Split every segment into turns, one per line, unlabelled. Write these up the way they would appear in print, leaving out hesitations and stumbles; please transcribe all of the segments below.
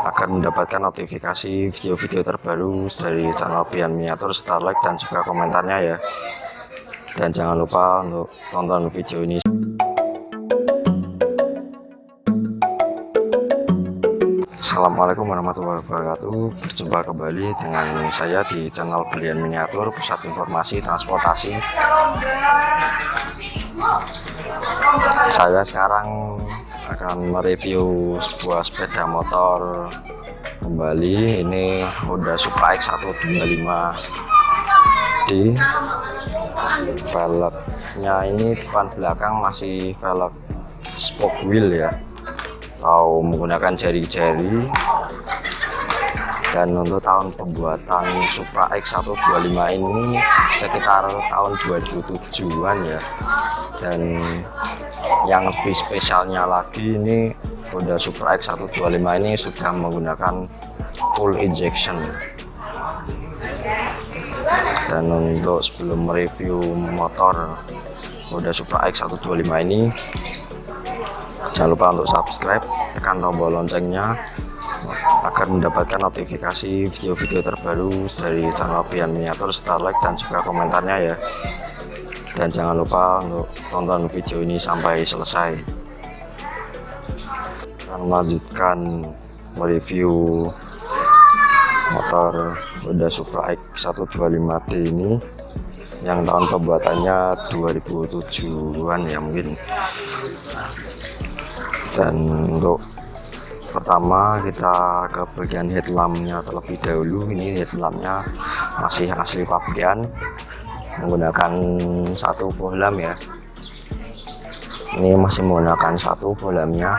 agar mendapatkan notifikasi video-video terbaru dari channel Bian Miniatur, serta like dan juga komentarnya ya. Dan jangan lupa untuk tonton video ini. Assalamualaikum warahmatullahi wabarakatuh. Berjumpa kembali dengan saya di channel Bian Miniatur, pusat informasi transportasi. Saya sekarang akan mereview sebuah sepeda motor kembali. Ini Honda Supra X 125D. Velgnya ini depan belakang masih velg spoke wheel ya, atau menggunakan jari-jari. Dan untuk tahun pembuatan Supra X 125 ini sekitar tahun 2007-an ya. Dan yang lebih spesialnya lagi, ini Honda Supra X 125 ini sudah menggunakan full injection. Dan untuk sebelum mereview motor Honda Supra X 125 ini, jangan lupa untuk subscribe, tekan tombol loncengnya agar mendapatkan notifikasi video-video terbaru dari channel Bian Miniatur, serta like dan juga komentarnya ya. Dan jangan lupa untuk tonton video ini sampai selesai. Akan melanjutkan mereview motor Honda Supra X 125D ini yang tahun pembuatannya 2007-an ya mungkin. Dan untuk pertama kita ke bagian headlampnya terlebih dahulu. Ini headlampnya masih asli pabrikan, menggunakan satu bohlam ya. Ini masih menggunakan satu bohlamnya.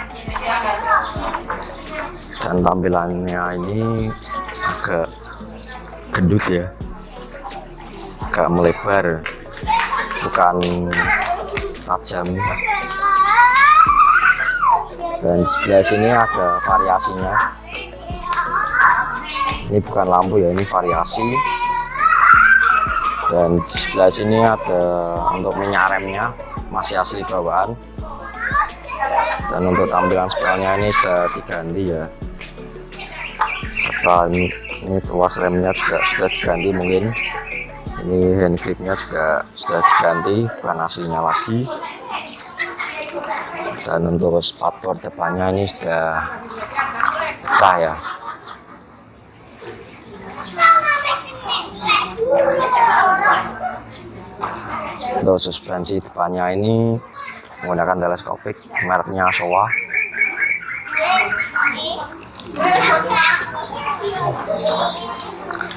Dan tampilannya ini agak gendut ya, agak melebar, bukan tajam. Dan sebelah sini ada variasinya. Ini bukan lampu ya, ini variasi. Dan di sebelah sini ada untuk minyak remnya, masih asli bawaan. Dan untuk tampilan spelnya ini sudah diganti ya. Serta ini tuas remnya juga sudah diganti mungkin. Ini hand gripnya juga sudah diganti, bukan aslinya lagi. Dan untuk spakbor depannya ini sudah pecah ya. Untuk suspensi depannya ini menggunakan teleskopik, mereknya Showa.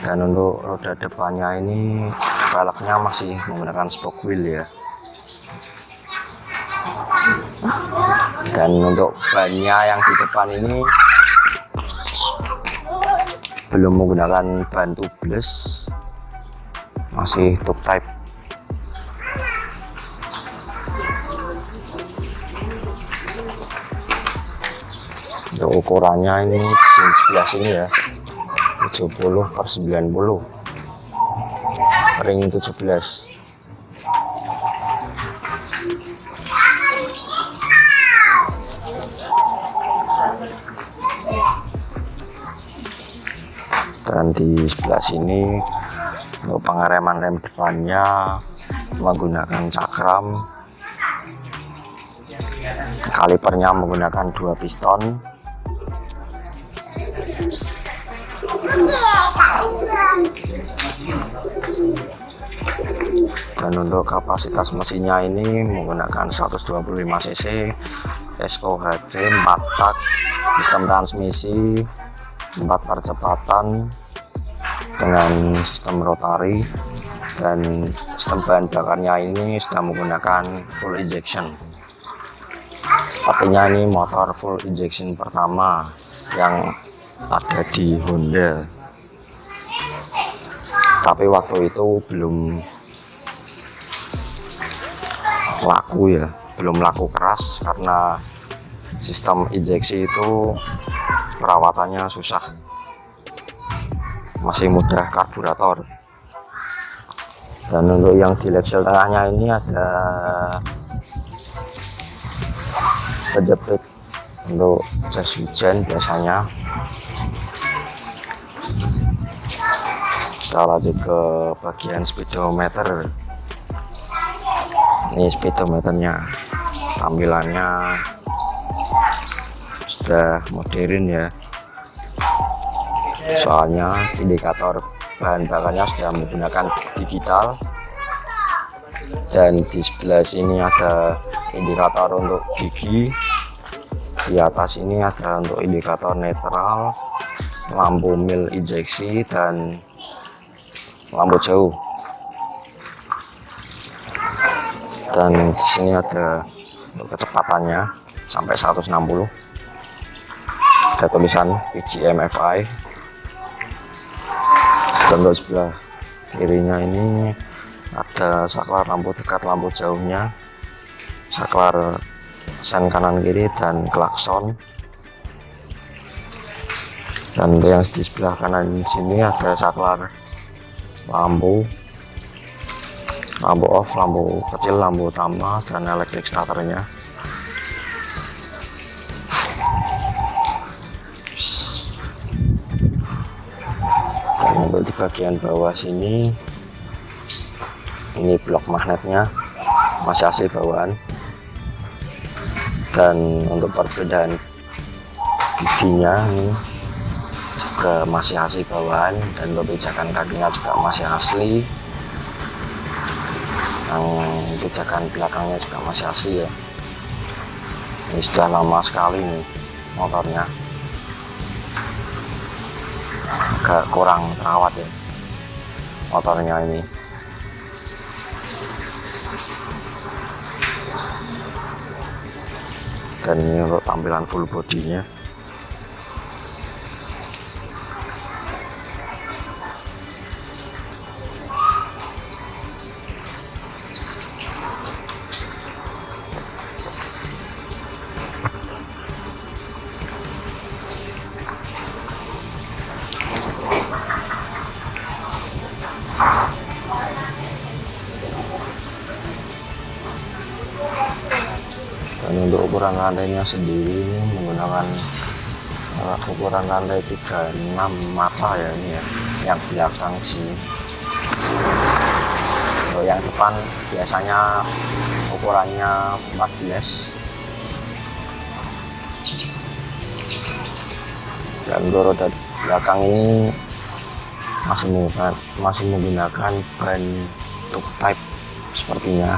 Dan untuk roda depannya ini velgnya masih menggunakan spoke wheel ya. Dan untuk bannya yang di depan ini belum menggunakan ban tubeless, masih tube type. Untuk ukurannya ini di sebelah sini ya, 70/90, ring 17. Dan di sebelah sini untuk pengereman rem depannya menggunakan cakram, kalipernya menggunakan 2 piston. Dan untuk kapasitas mesinnya ini menggunakan 125 cc, SOHC 4 tak, sistem transmisi 4 percepatan dengan sistem rotari. Dan sistem bahan bakarnya ini sudah menggunakan full injection. Sepertinya ini motor full injection pertama yang ada di Honda, tapi waktu itu belum laku ya, belum laku keras karena sistem injeksi itu perawatannya susah, masih mudah karburator. Dan untuk yang di leksel tengahnya ini ada penjepit untuk jas hujan biasanya. Kita lanjut ke bagian speedometer. Ini speedometernya, tampilannya sudah modern ya, soalnya indikator bahan bakarnya sudah menggunakan digital. Dan di sebelah sini ada indikator untuk gigi, di atas ini ada untuk indikator netral, lampu mil injeksi, dan lampu jauh. Dan di sini ada untuk kecepatannya sampai 160. Ada tulisan PGM-FI. Dan untuk sebelah kirinya ini ada saklar lampu dekat, lampu jauhnya, saklar sen kanan kiri, dan klakson. Dan yang di sebelah kanan sini ada saklar lampu off, lampu kecil, lampu utama, dan elektrik starternya. Dan untuk di bagian bawah sini, ini blok magnetnya masih asli bawaan. Dan untuk perbedaan giginya ini juga masih asli bawaan, dan untuk pijakan kakinya juga masih asli. Yang pijakan belakangnya juga masih asli ya. Ini sudah lama sekali nih motornya, agak kurang terawat ya motornya ini. Dan ini untuk tampilan full bodinya. Dan untuk ukuran rantainya sendiri ini menggunakan ukuran rantai 36 mata ya ini ya, yang belakang sini. Untuk yang depan biasanya ukurannya 14. Dan untuk roda belakang ini masih menggunakan ban tube type sepertinya.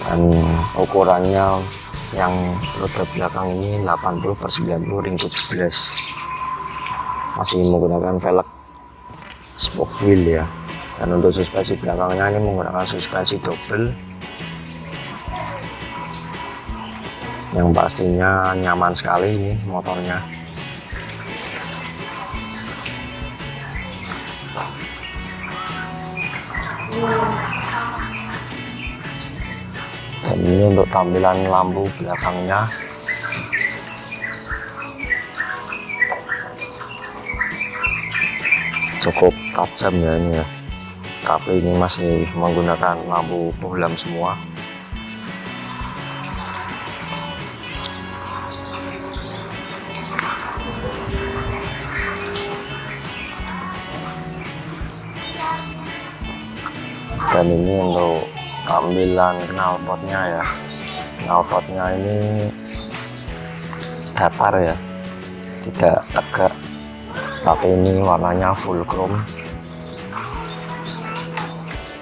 Dan ukurannya yang roda belakang ini 80/90 ring 17, masih menggunakan velg spoke wheel ya. Dan untuk suspensi belakangnya ini menggunakan suspensi double, yang pastinya nyaman sekali ini motornya. Dan ini untuk tampilan lampu belakangnya. Cukup tajam ya ini ya, tapi ini masih menggunakan lampu bohlam semua. Dan ini untuk tampilan knalpotnya ya. Knalpotnya ini datar ya, tidak tegak, tapi ini warnanya full chrome.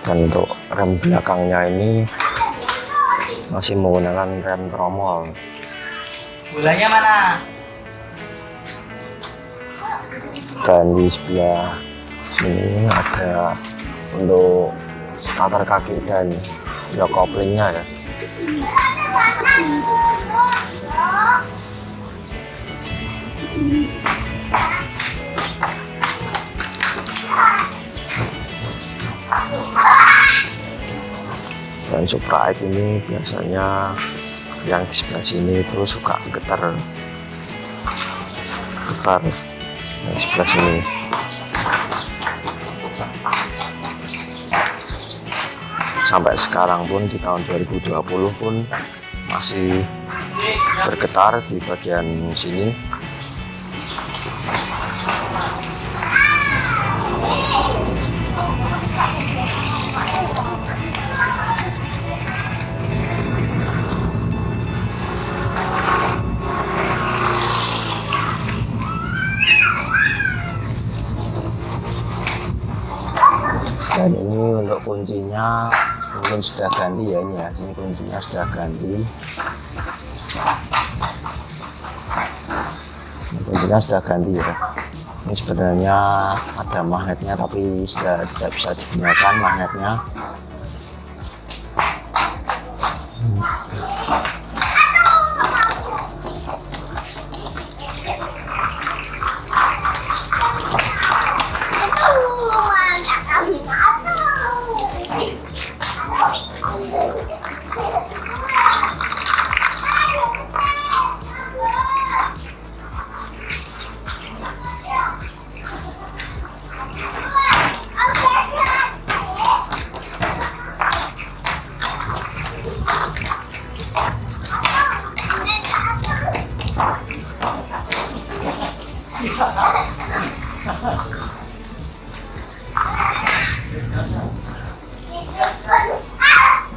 Dan untuk rem belakangnya ini masih menggunakan rem tromol.
Gulanya mana?
Dan di sebelah sini ada untuk starter kaki dan shock couplingnya ya. Dan Supra X ini biasanya yang di sebelah sini itu suka getar yang sebelah sini. Sampai sekarang pun di tahun 2020 pun masih bergetar di bagian sini. kuncinya mungkin sudah ganti ya, ini ya, ini kuncinya sudah ganti. Ini kuncinya sudah ganti ya. Ini sebenarnya ada magnetnya tapi sudah tidak bisa digunakan magnetnya.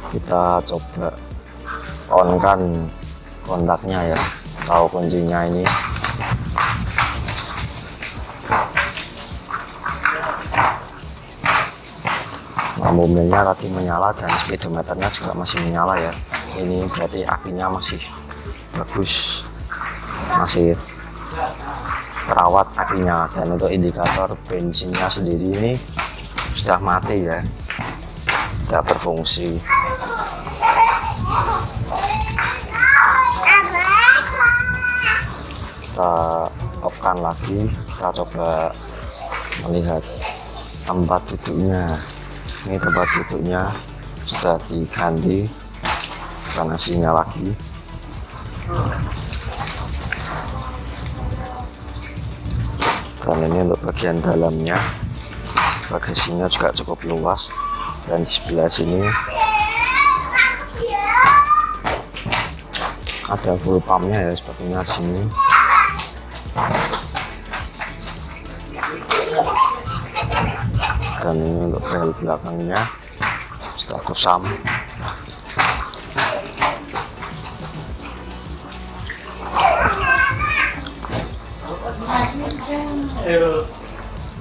Kita coba on kan kontaknya ya, atau kuncinya ini. Lampu merahnya tadi menyala dan speedometernya juga masih menyala ya. Ini berarti akinya masih bagus, masih terawat akinya. Dan untuk indikator bensinnya sendiri ini sudah mati ya, tidak berfungsi. Kita off kan lagi, kita coba melihat tempat duduknya. Ini tempat duduknya sudah diganti, bukan hasilnya lagi. Dan ini untuk bagian dalamnya, bagasinya juga cukup luas. Dan di sebelah sini ada full pumpnya ya, sepertinya di sini. Dan ini untuk bel belakangnya sudah kusam.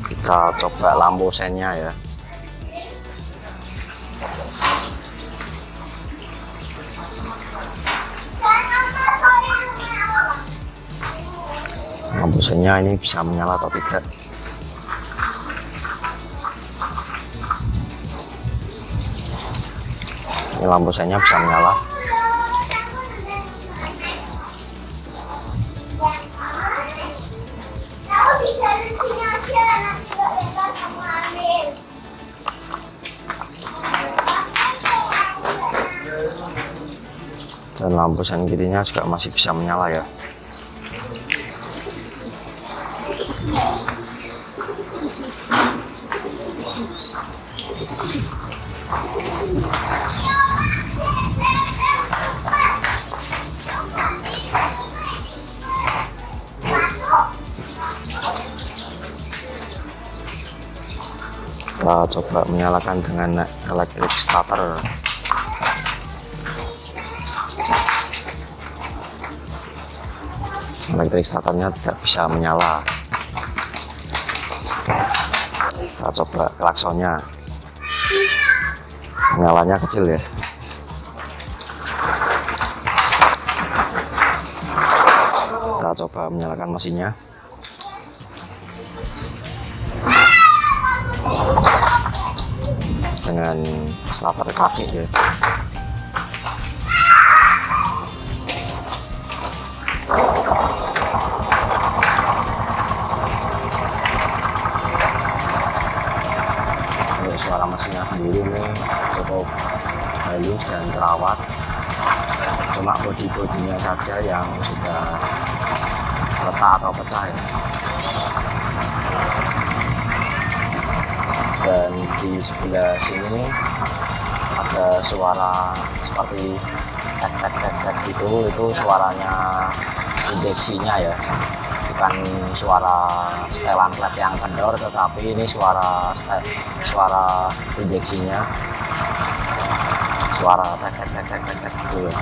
Kita coba lampu sennya ya. Lampu sennya ini bisa menyala atau tidak. Ini lampu sennya bisa menyala. Dan lampu sen kirinya juga masih bisa menyala ya. Kita coba menyalakan dengan electric starter. Electric starternya tidak bisa menyala. Kita coba klaksonnya, nyalanya kecil ya. Kita coba menyalakan mesinnya. Dengan starter kaki ya. Untuk suara mesinnya sendiri ini cukup halus dan terawat. Cuma bodi-bodinya saja yang sudah retak atau pecah ya. Dan di sebelah sini ada suara seperti tek tek tek tek gitu, itu suaranya injeksinya ya, bukan suara setelan klep yang kendor, tetapi ini suara injeksinya, suara tek tek tek tek tek, tek gitu ya.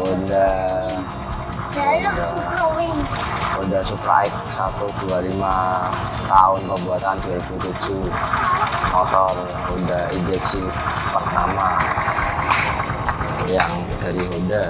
Honda Honda Supra X 125 tahun pembuatan 2007, motor Honda injeksi pertama yang dari Honda.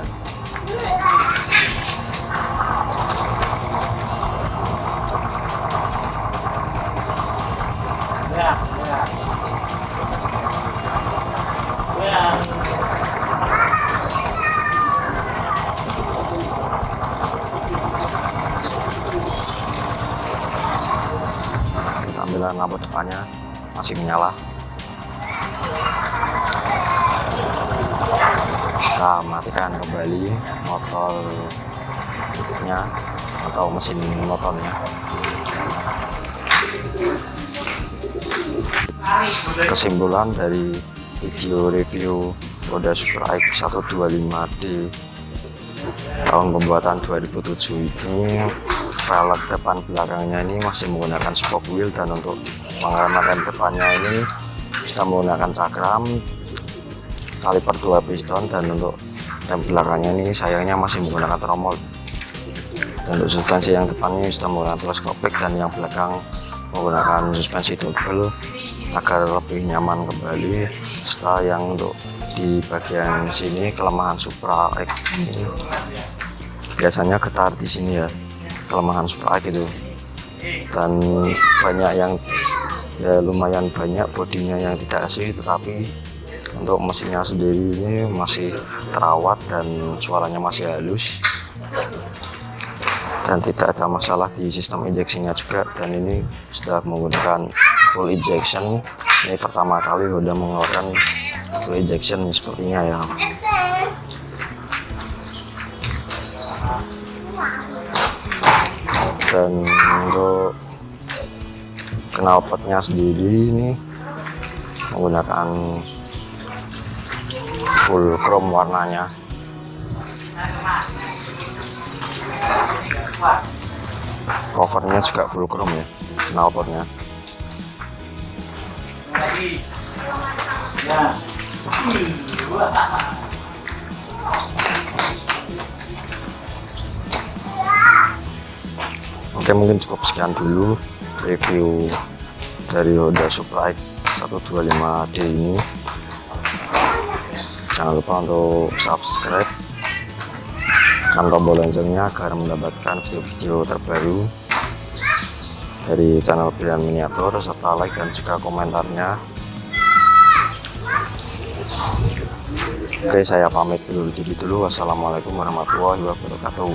Tampilan lampu depannya masih menyala. Kita matikan kembali motornya atau mesin motornya. Kesimpulan dari video review Honda Supra X 125D tahun pembuatan 2007 ini, velg depan belakangnya ini masih menggunakan spoke wheel, dan untuk mengenakan depannya ini sudah menggunakan cakram kaliper 2 piston, dan untuk rem belakangnya ini sayangnya masih menggunakan tromol. Dan untuk suspensi yang depannya sudah menggunakan teleskopik, dan yang belakang menggunakan suspensi double agar lebih nyaman kembali. Setelah yang untuk di bagian sini, kelemahan Supra X ini biasanya getar di sini ya, kelemahan Supra X itu, dan banyak yang ya lumayan banyak bodinya yang tidak asli, tetapi untuk mesinnya sendiri ini masih terawat dan suaranya masih halus, dan tidak ada masalah di sistem injeksinya juga. Dan ini sudah menggunakan full injection. Ini pertama kali Honda mengeluarkan full injection sepertinya ya. Dan untuk knalpotnya sendiri ini menggunakan full chrome warnanya. Covernya juga full chrome ya, knalpotnya. Oke, mungkin cukup sekian dulu review dari Honda Supra X 125D ini. Jangan lupa untuk subscribe, tekan tombol loncengnya agar mendapatkan video-video terbaru dari channel Pilihan Miniatur, serta like dan juga komentarnya. Oke, saya pamit dulu. Jadi dulu, wassalamualaikum warahmatullahi wabarakatuh.